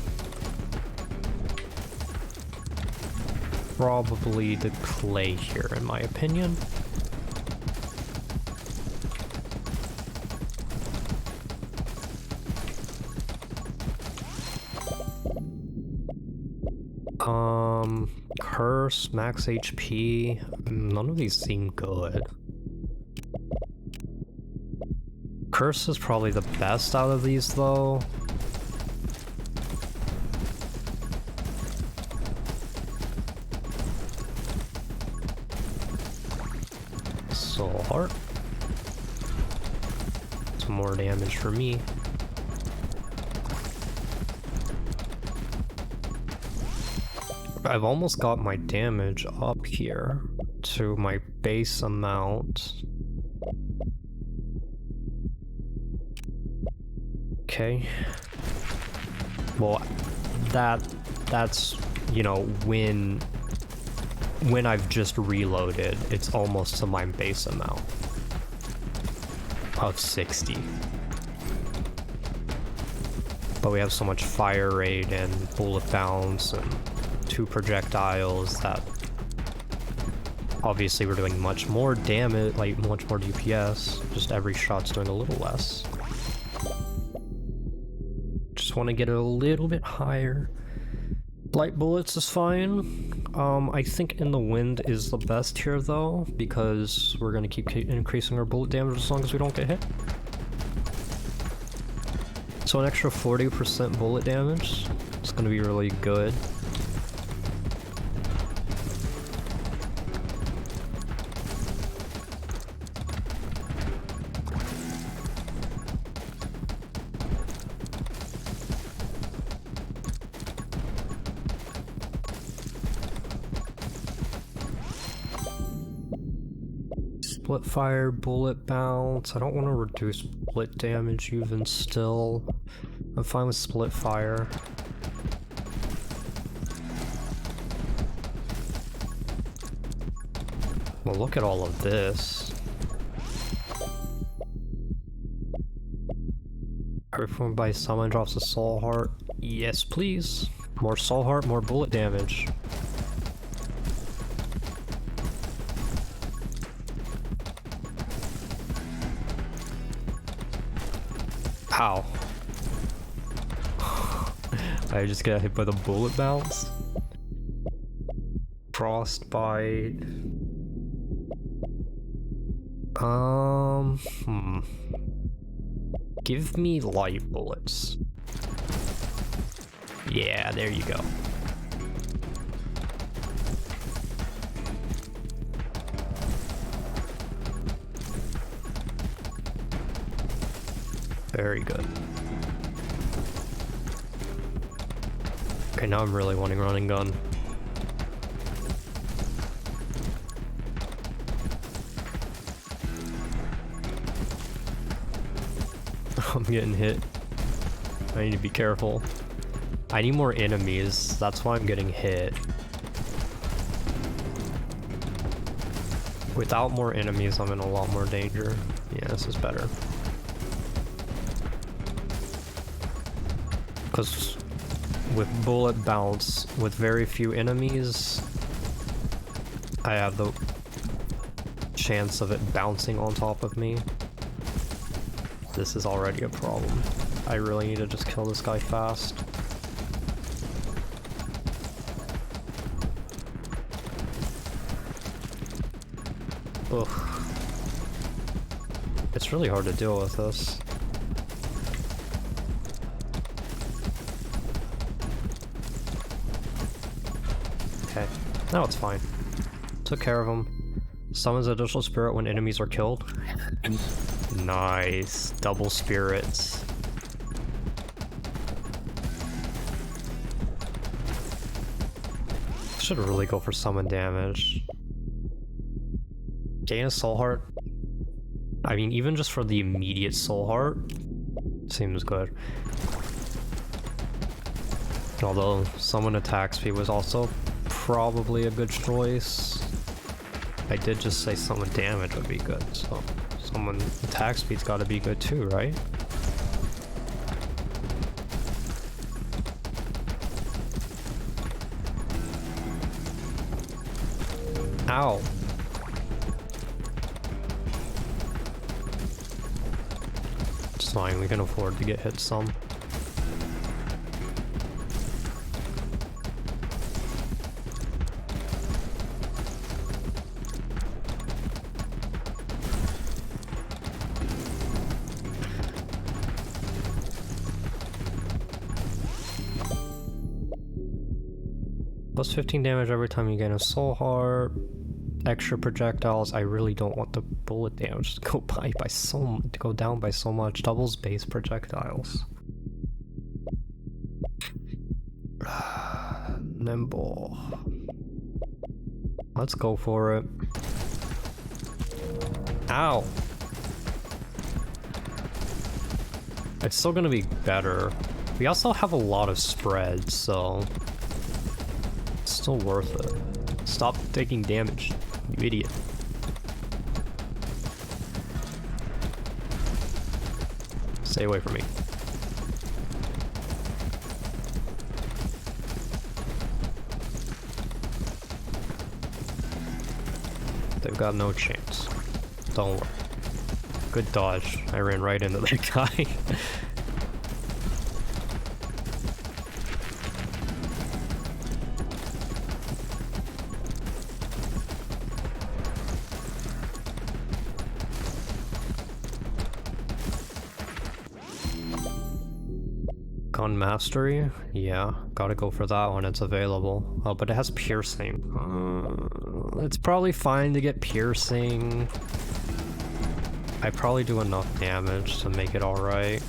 probably the play here, in my opinion. Curse, max HP, none of these seem good. Curse is probably the best out of these, though. Soul Heart. It's some more damage for me. I've almost got my damage up here to my base amount. Okay. Well, that's, you know, when I've just reloaded, it's almost to my base amount of 60. But we have so much fire rate and bullet bounce and 2 projectiles that obviously we're doing much more damage, like much more DPS, just every shot's doing a little less. Just want to get it a little bit higher. Light bullets is fine. I think in the wind is the best here though, because we're gonna keep increasing our bullet damage as long as we don't get hit. So an extra 40% bullet damage, it's gonna be really good. Split fire, bullet bounce. I don't want to reduce bullet damage even still. I'm fine with split fire. Well, look at all of this. Performed by someone drops a soul heart. Yes, please. More soul heart, more bullet damage. Ow. I just got hit by the bullet bounce. Frostbite. Give me light bullets. Yeah, there you go. Very good. Okay, now I'm really wanting running gun. I'm getting hit. I need to be careful. I need more enemies, that's why I'm getting hit. Without more enemies, I'm in a lot more danger. Yeah, this is better. Because with bullet bounce, with very few enemies, I have the chance of it bouncing on top of me. This is already a problem. I really need to just kill this guy fast. Ugh. It's really hard to deal with this. Okay, now it's fine. Took care of him. Summons additional spirit when enemies are killed. Nice. Double spirits. Should really go for summon damage. Gain a soul heart. I mean, even just for the immediate soul heart, seems good. Although summon attack speed was also probably a good choice. I did just say summon damage would be good, so summon attack speed's gotta be good too, right? Ow. It's fine, we can afford to get hit some. Plus 15 damage every time you gain a soul heart. Extra projectiles. I really don't want the bullet damage to go down by so much. Doubles base projectiles. Nimble. Let's go for it. Ow! It's still gonna be better. We also have a lot of spread, so it's still worth it. Stop taking damage, you idiot. Stay away from me. They've got no chance. Don't worry. Good dodge. I ran right into that guy. Gun mastery? Yeah, gotta go for that when it's available. Oh, but it has piercing. It's probably fine to get piercing. I probably do enough damage to make it alright.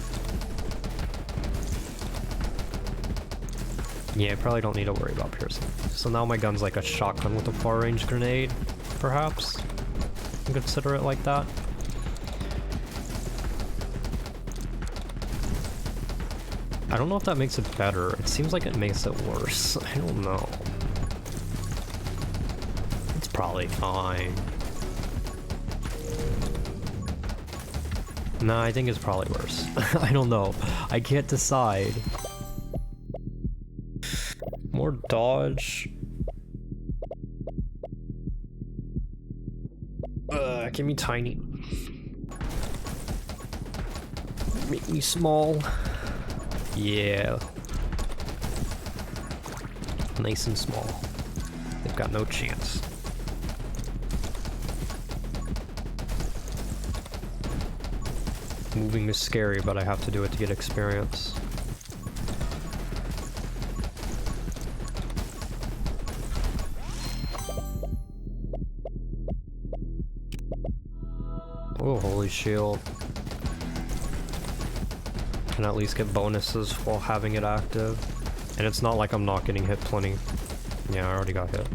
Yeah, I probably don't need to worry about piercing. So now my gun's like a shotgun with a far range grenade, perhaps? Consider it like that. I don't know if that makes it better. It seems like it makes it worse. I don't know. It's probably fine. No, I think it's probably worse. I don't know. I can't decide. More dodge. Give me tiny. Make me small. Yeah. Nice and small. They've got no chance. Moving is scary, but I have to do it to get experience. Oh, holy shield. Can at least get bonuses while having it active. And it's not like I'm not getting hit plenty. Yeah, I already got hit.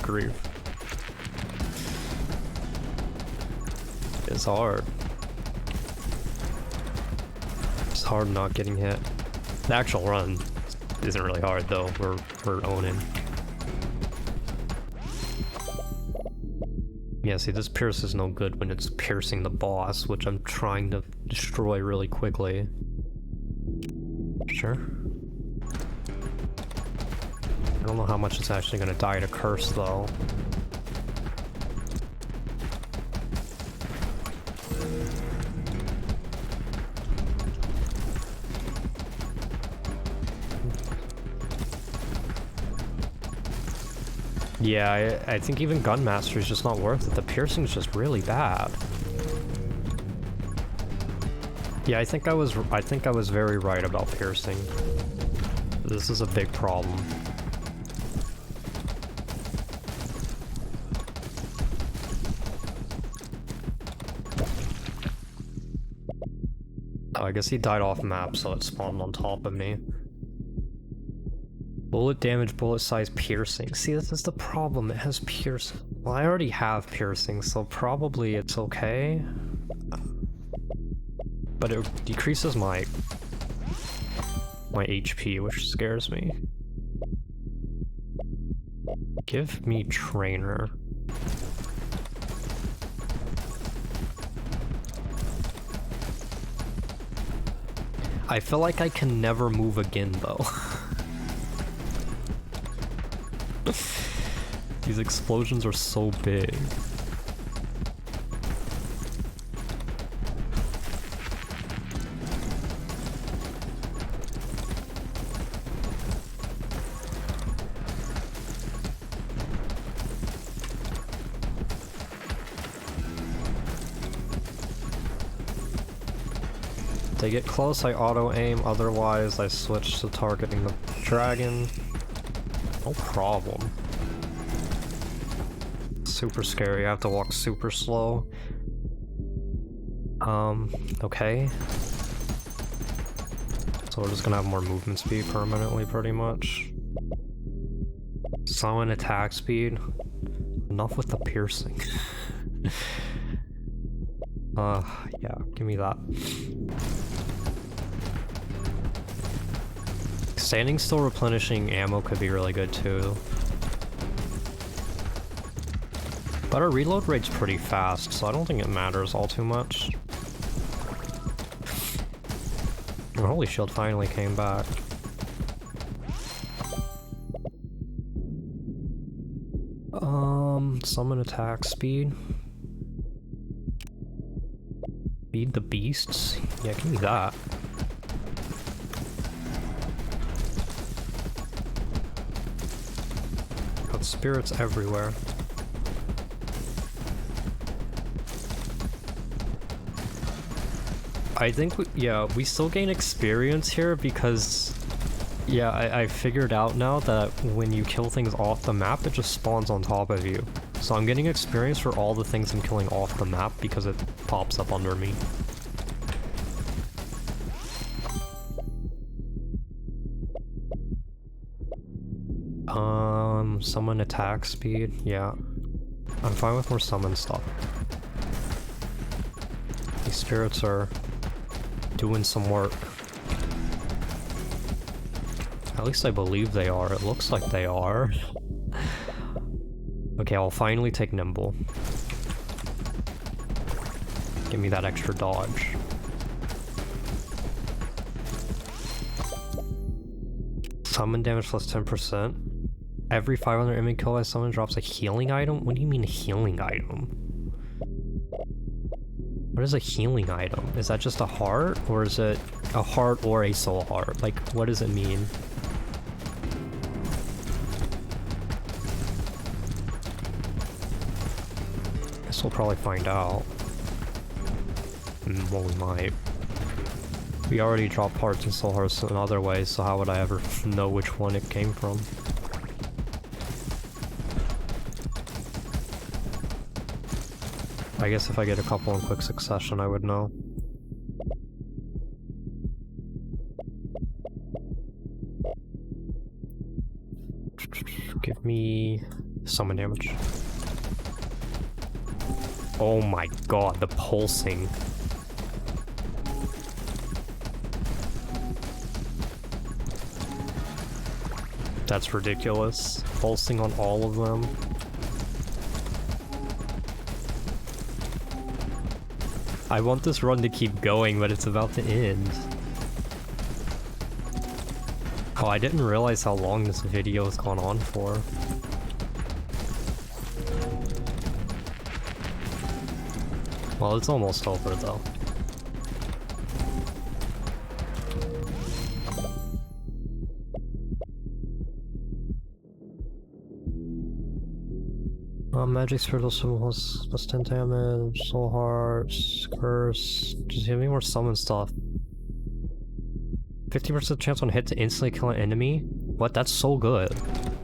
Grief. It's hard. It's hard not getting hit. The actual run isn't really hard though. We're owning. Yeah, see, this pierce is no good when it's piercing the boss, which I'm trying to destroy really quickly. Sure. I don't know how much it's actually gonna die to curse, though. Yeah, I think even Gun Master is just not worth it. The piercing's just really bad. Yeah, I think I was very right about piercing. This is a big problem. Oh, I guess he died off map, so it spawned on top of me. Bullet damage, bullet size, piercing. See, this is the problem. It has piercing. Well, I already have piercing, so probably it's okay. But it decreases my HP, which scares me. Give me trainer. I feel like I can never move again, though. These explosions are so big. They get close, I auto-aim, otherwise I switch to targeting the dragon. No problem. super scary. I have to walk super slow. Okay. So we're just gonna have more movement speed permanently, pretty much. Summon attack speed. Enough with the piercing. Yeah, give me that. Standing still replenishing ammo could be really good too. But our reload rate's pretty fast, so I don't think it matters all too much. Oh, holy shield finally came back. Summon attack speed. Feed the beasts? Yeah, give me that. Got spirits everywhere. I think, we still gain experience here because, yeah, I figured out now that when you kill things off the map, it just spawns on top of you. So I'm getting experience for all the things I'm killing off the map because it pops up under me. Summon attack speed, yeah. I'm fine with more summon stuff. These spirits are doing some work. At least I believe they are. It looks like they are. Okay, I'll finally take Nimble. Give me that extra dodge. Summon damage plus 10%. Every 500 enemy kill I summon drops a healing item? What do you mean a healing item? What is a healing item? Is that just a heart? Or is it a heart or a soul heart? Like, what does it mean? Guess we'll probably find out. Well, we might. We already dropped hearts and soul hearts in other ways, so how would I ever know which one it came from? I guess if I get a couple in quick succession, I would know. Give me summon damage. Oh my god, the pulsing. That's ridiculous. Pulsing on all of them. I want this run to keep going, but it's about to end. Oh, I didn't realize how long this video has gone on for. Well, it's almost over though. Magic spiritual symbols plus 10 damage, soul hearts, curse. Just give me more summon stuff. 50% chance on hit to instantly kill an enemy? What? That's so good.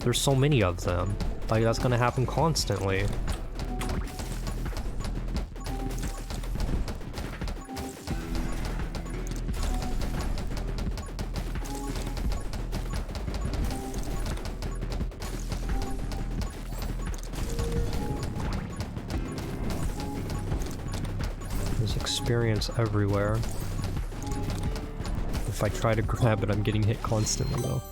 There's so many of them. Like, that's gonna happen constantly. Experience everywhere. If I try to grab it, I'm getting hit constantly though.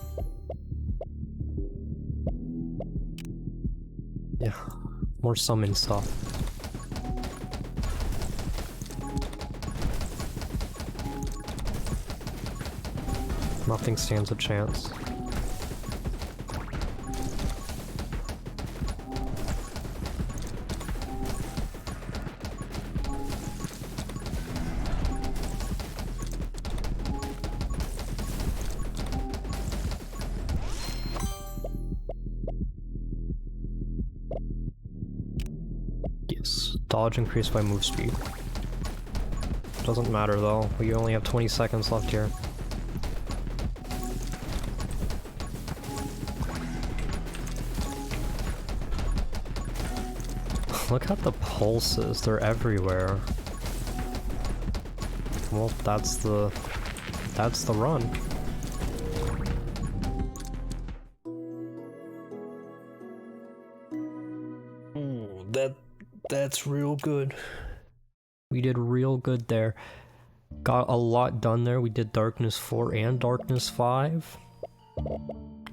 Yeah, more summon stuff. Nothing stands a chance. Dodge increased by move speed. Doesn't matter though, we only have 20 seconds left here. Look at the pulses, they're everywhere. Well, that's the run. Ooh, that's real good. We did real good there. Got a lot done there. We did Darkness 4 and Darkness 5.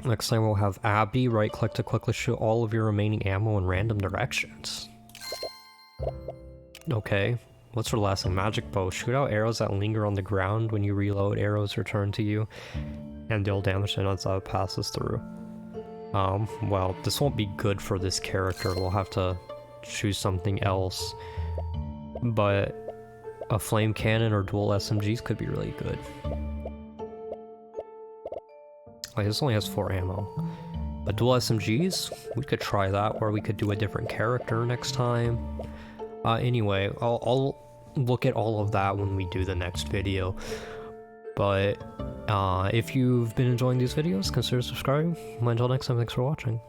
Next time we'll have Abby right click to quickly shoot all of your remaining ammo in random directions. Okay, what's her last name? Magic bow. Shoot out arrows that linger on the ground. When you reload, arrows return to you and deal damage to enemies that passes through. Well, this won't be good for this character. We'll have to choose something else. But a flame cannon or dual SMGs could be really good. Like, this only has 4 ammo. But dual SMGs? We could try that, or we could do a different character next time. Anyway, I'll look at all of that when we do the next video. But if you've been enjoying these videos, consider subscribing. Until next time, thanks for watching.